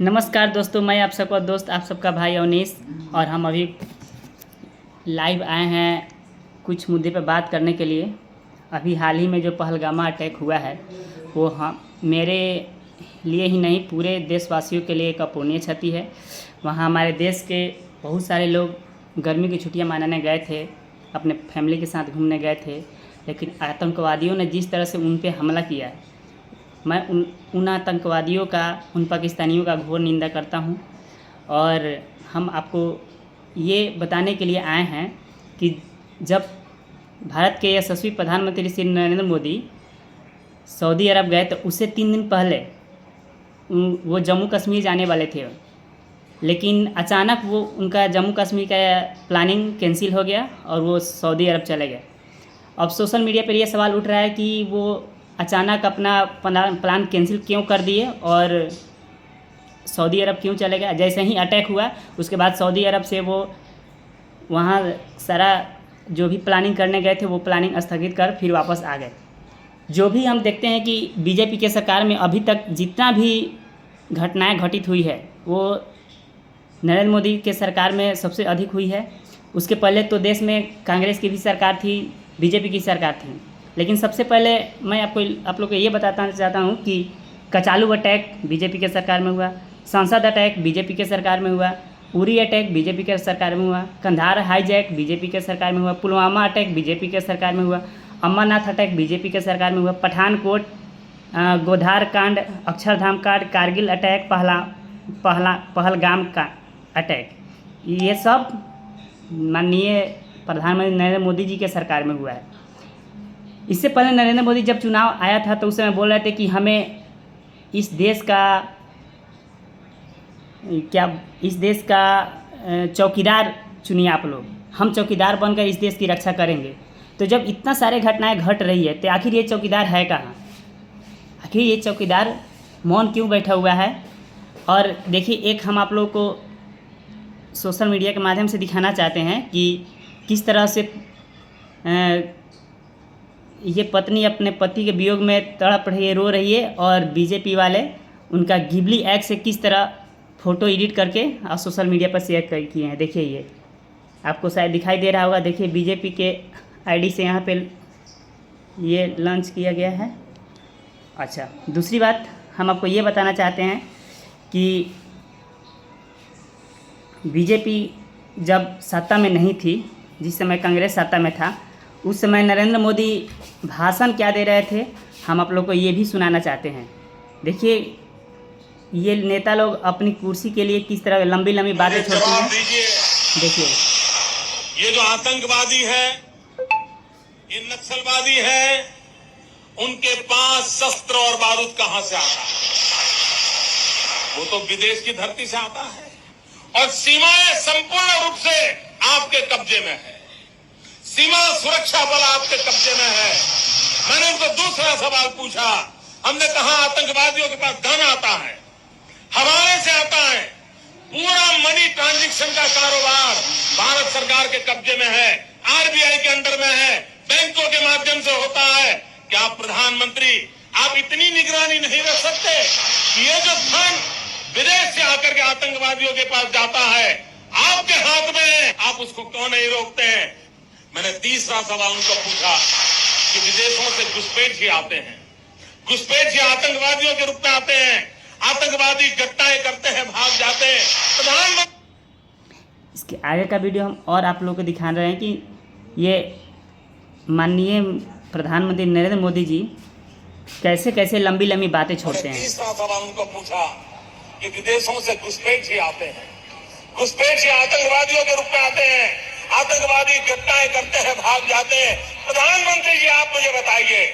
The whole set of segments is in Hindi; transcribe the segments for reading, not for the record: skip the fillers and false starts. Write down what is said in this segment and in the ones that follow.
नमस्कार दोस्तों, मैं आप सबका दोस्त आप सबका भाई अवनीश। और हम अभी लाइव आए हैं कुछ मुद्दे पर बात करने के लिए। अभी हाल ही में जो पहलगामा अटैक हुआ है वो हम मेरे लिए ही नहीं पूरे देशवासियों के लिए एक अपूरणीय क्षति है। वहाँ हमारे देश के बहुत सारे लोग गर्मी की छुट्टियां मनाने गए थे, अपने फैमिली के साथ घूमने गए थे, लेकिन आतंकवादियों ने जिस तरह से उन पे हमला किया, मैं उन आतंकवादियों का, उन पाकिस्तानियों का घोर निंदा करता हूं। और हम आपको ये बताने के लिए आए हैं कि जब भारत के यशस्वी प्रधानमंत्री श्री नरेंद्र मोदी सऊदी अरब गए तो उससे 3 दिन पहले वो जम्मू कश्मीर जाने वाले थे, लेकिन अचानक वो उनका जम्मू कश्मीर का प्लानिंग कैंसिल हो गया और वो सऊदी अरब चले गए। अब सोशल मीडिया पर यह सवाल उठ रहा है कि वो अचानक अपना प्लान कैंसिल क्यों कर दिए और सऊदी अरब क्यों चले गए। जैसे ही अटैक हुआ उसके बाद सऊदी अरब से वो वहाँ सारा जो भी प्लानिंग करने गए थे वो प्लानिंग स्थगित कर फिर वापस आ गए। जो भी हम देखते हैं कि बीजेपी के सरकार में अभी तक जितना भी घटनाएं घटित हुई है वो नरेंद्र मोदी के सरकार में सबसे अधिक हुई है। उसके पहले तो देश में कांग्रेस की भी सरकार थी, बीजेपी की सरकार थी, लेकिन सबसे पहले मैं आप लोग को ये बताना चाहता हूँ कि कचालू अटैक बीजेपी के सरकार में हुआ, सांसद अटैक बीजेपी के सरकार में हुआ, उरी अटैक बीजेपी के सरकार में हुआ, कंधार हाईजैक बीजेपी के सरकार में हुआ, पुलवामा अटैक बीजेपी के सरकार में हुआ, अमरनाथ अटैक बीजेपी के सरकार में हुआ, पठानकोट, गोधार कांड, अक्षरधाम कांड, कारगिल अटैक, पहलगाम का अटैक, ये सब माननीय प्रधानमंत्री नरेंद्र मोदी जी के सरकार में हुआ है। इससे पहले नरेंद्र मोदी जब चुनाव आया था तो उस समय बोल रहे थे कि हमें इस देश का चौकीदार चुनिए आप लोग, हम चौकीदार बनकर इस देश की रक्षा करेंगे। तो जब इतना सारे घटनाएं घट रही है तो आखिर ये चौकीदार है कहाँ? आखिर ये चौकीदार मौन क्यों बैठा हुआ है? और देखिए, एक हम आप लोग को सोशल मीडिया के माध्यम से दिखाना चाहते हैं कि किस तरह से ये पत्नी अपने पति के वियोग में तड़प रही है, रो रही है, और बीजेपी वाले उनका गिबली एक्ट से किस तरह फ़ोटो एडिट करके और सोशल मीडिया पर शेयर किए हैं। देखिए, ये आपको शायद दिखाई दे रहा होगा। देखिए, बीजेपी के आईडी से यहाँ पे ये लॉन्च किया गया है। अच्छा, दूसरी बात हम आपको ये बताना चाहते हैं कि बीजेपी जब सत्ता में नहीं थी, जिस समय कांग्रेस सत्ता में था, उस समय नरेंद्र मोदी भाषण क्या दे रहे थे, हम आप लोग को ये भी सुनाना चाहते हैं। देखिए, ये नेता लोग अपनी कुर्सी के लिए किस तरह लंबी लंबी बातें छोड़ते हैं। देखिए, ये जो आतंकवादी है, ये नक्सलवादी है, उनके पास शस्त्र और बारूद कहां से आता है? वो तो विदेश की धरती से आता है और सीमाएं संपूर्ण रूप से आपके कब्जे में है। सीमा सुरक्षा बल आपके कब्जे में है। मैंने उनको दूसरा सवाल पूछा, हमने कहा आतंकवादियों के पास धन आता है, हवाले से आता है, पूरा मनी ट्रांजैक्शन का कारोबार भारत सरकार के कब्जे में है, आरबीआई के अंडर में है, बैंकों के माध्यम से होता है। क्या प्रधानमंत्री आप इतनी निगरानी नहीं रख सकते कि ये जो धन विदेश से आकर के आतंकवादियों के पास जाता है आपके हाथ में है, आप उसको क्यों नहीं रोकते हैं? मैंने तीसरा सवाल उनको पूछा कि विदेशों से घुसपैठिए आते हैं, घुसपैठिए आतंकवादियों के रूप में आते हैं, आतंकवादी घटनाएं करते हैं, भाग जाते हैं। प्रधानमंत्री, इसके आगे का वीडियो हम और आप लोगों को दिखा रहे हैं कि ये माननीय प्रधानमंत्री नरेंद्र मोदी जी कैसे कैसे लंबी लंबी बातें छोड़ते हैं। तीसरा सवाल उनको पूछा कि विदेशों से घुसपैठिए आते हैं, घुसपैठिए आतंकवादियों के रूप में आते हैं, आतंकवादी घटनाएं करते हैं, भाग जाते हैं। प्रधानमंत्री जी, आप मुझे बताइए,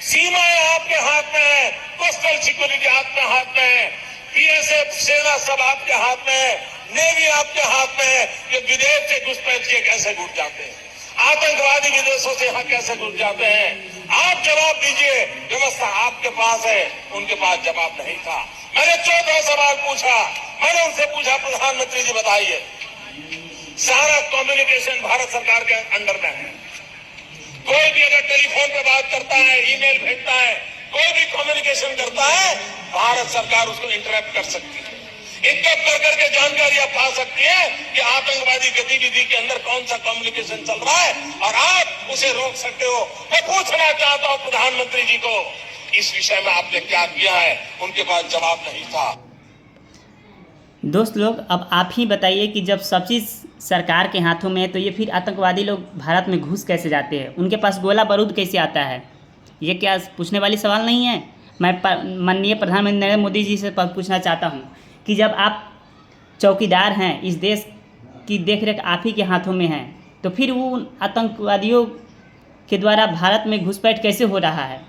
सीमाएं आपके हाथ में है, कोस्टल सिक्योरिटी आपके हाथ में है, बीएसएफ सेना सब आपके हाथ में है, नेवी आपके हाथ में है, ये विदेश से घुसपैठिए कैसे घुस जाते हैं? आतंकवादी विदेशों से यहाँ कैसे घुस जाते हैं? आप जवाब दीजिए। व्यवस्था आपके पास है, उनके पास जवाब नहीं था। मैंने चौथा सवाल पूछा, मैंने उनसे पूछा, प्रधानमंत्री जी बताइए, सारा कम्युनिकेशन भारत सरकार के अंडर में है, कोई भी अगर टेलीफोन पे बात करता है, ईमेल भेजता है, कोई भी कम्युनिकेशन करता है, भारत सरकार उसको इंटरप्ट कर सकती है। एक एक कर करके जानकारी आप पा सकती हैं कि आतंकवादी गतिविधि के अंदर कौन सा कम्युनिकेशन चल रहा है और आप उसे रोक सकते हो। मैं पूछना चाहता हूं प्रधानमंत्री जी को, इस विषय में आपने क्या किया है? उनके पास जवाब नहीं था। दोस्त लोग, अब आप ही बताइए कि जब सब चीज़ सरकार के हाथों में है तो ये फिर आतंकवादी लोग भारत में घुस कैसे जाते हैं? उनके पास गोला बारूद कैसे आता है? ये क्या पूछने वाली सवाल नहीं है? मैं माननीय प्रधानमंत्री नरेंद्र मोदी जी से पूछना चाहता हूँ कि जब आप चौकीदार हैं, इस देश की देखरेख आप ही के हाथों में है, तो फिर वो आतंकवादियों के द्वारा भारत में घुसपैठ कैसे हो रहा है?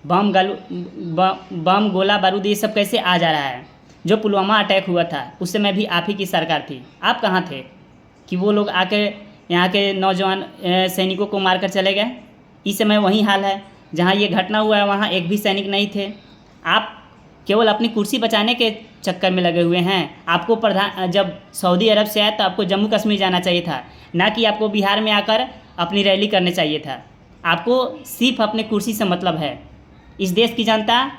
बम गोला बारूद ये सब कैसे आ जा रहा है? जो पुलवामा अटैक हुआ था उस समय भी आप ही की सरकार थी, आप कहाँ थे कि वो लोग आके यहाँ के नौजवान सैनिकों को मारकर चले गए? इस समय वही हाल है, जहाँ ये घटना हुआ है वहाँ एक भी सैनिक नहीं थे। आप केवल अपनी कुर्सी बचाने के चक्कर में लगे हुए हैं। आपको जब सऊदी अरब से आए तो आपको जम्मू कश्मीर जाना चाहिए था, ना कि आपको बिहार में आकर अपनी रैली करने चाहिए था। आपको सिर्फ अपने कुर्सी से मतलब है। इस देश की जनता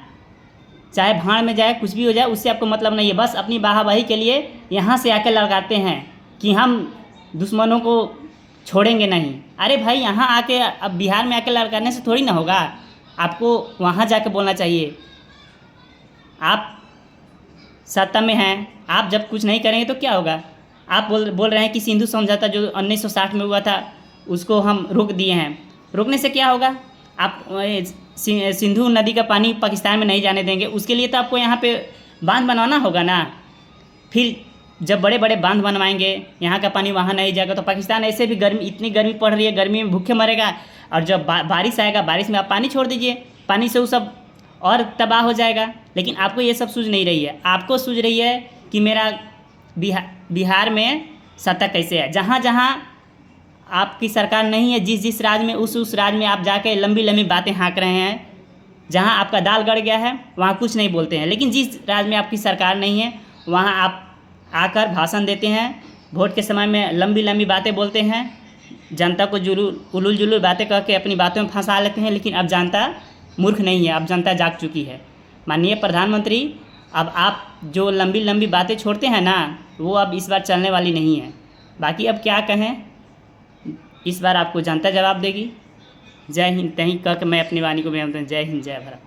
चाहे भाड़ में जाए, कुछ भी हो जाए, उससे आपको मतलब नहीं है। बस अपनी वाहवाही के लिए यहाँ से आके लगाते हैं कि हम दुश्मनों को छोड़ेंगे नहीं। अरे भाई, यहाँ आके अब बिहार में आके लगाने से थोड़ी ना होगा, आपको वहाँ जाके बोलना चाहिए। आप सत्ता में हैं, आप जब कुछ नहीं करेंगे तो क्या होगा? आप बोल रहे हैं कि सिंधु समझौता जो 1960 में हुआ था उसको हम रोक दिए हैं। रोकने से क्या होगा? आप सिंधु नदी का पानी पाकिस्तान में नहीं जाने देंगे, उसके लिए तो आपको यहाँ पे बांध बनवाना होगा ना। फिर जब बड़े बड़े बांध बनवाएंगे, यहाँ का पानी वहाँ नहीं जाएगा, तो पाकिस्तान ऐसे भी इतनी गर्मी पड़ रही है, गर्मी में भूखे मरेगा। और जब बारिश आएगा, बारिश में आप पानी छोड़ दीजिए, पानी से वो सब और तबाह हो जाएगा। लेकिन आपको ये सब सूझ नहीं रही है। आपको सूझ रही है कि मेरा बिहार में सत्ता कैसे है। जहाँ जहाँ आपकी सरकार नहीं है, जिस राज्य में उस राज्य में आप जाके लंबी लंबी बातें हाँक रहे हैं। जहाँ आपका दाल गड़ गया है वहाँ कुछ नहीं बोलते हैं, लेकिन जिस राज्य में आपकी सरकार नहीं है वहाँ आप आकर भाषण देते हैं, वोट के समय में लंबी लंबी बातें बोलते हैं, जनता को उलूल जुलूल बातें कह के अपनी बातों में फंसा लेते हैं। लेकिन अब जनता मूर्ख नहीं है, अब जनता जाग चुकी है। माननीय प्रधानमंत्री, अब आप जो लंबी लंबी बातें छोड़ते हैं ना, वो अब इस बार चलने वाली नहीं है। बाकी अब क्या कहें, इस बार आपको जनता जवाब देगी। जय हिंद। तहीं कह के मैं अपनी वाणी को विराम दूं। जय हिंद, जय भारत।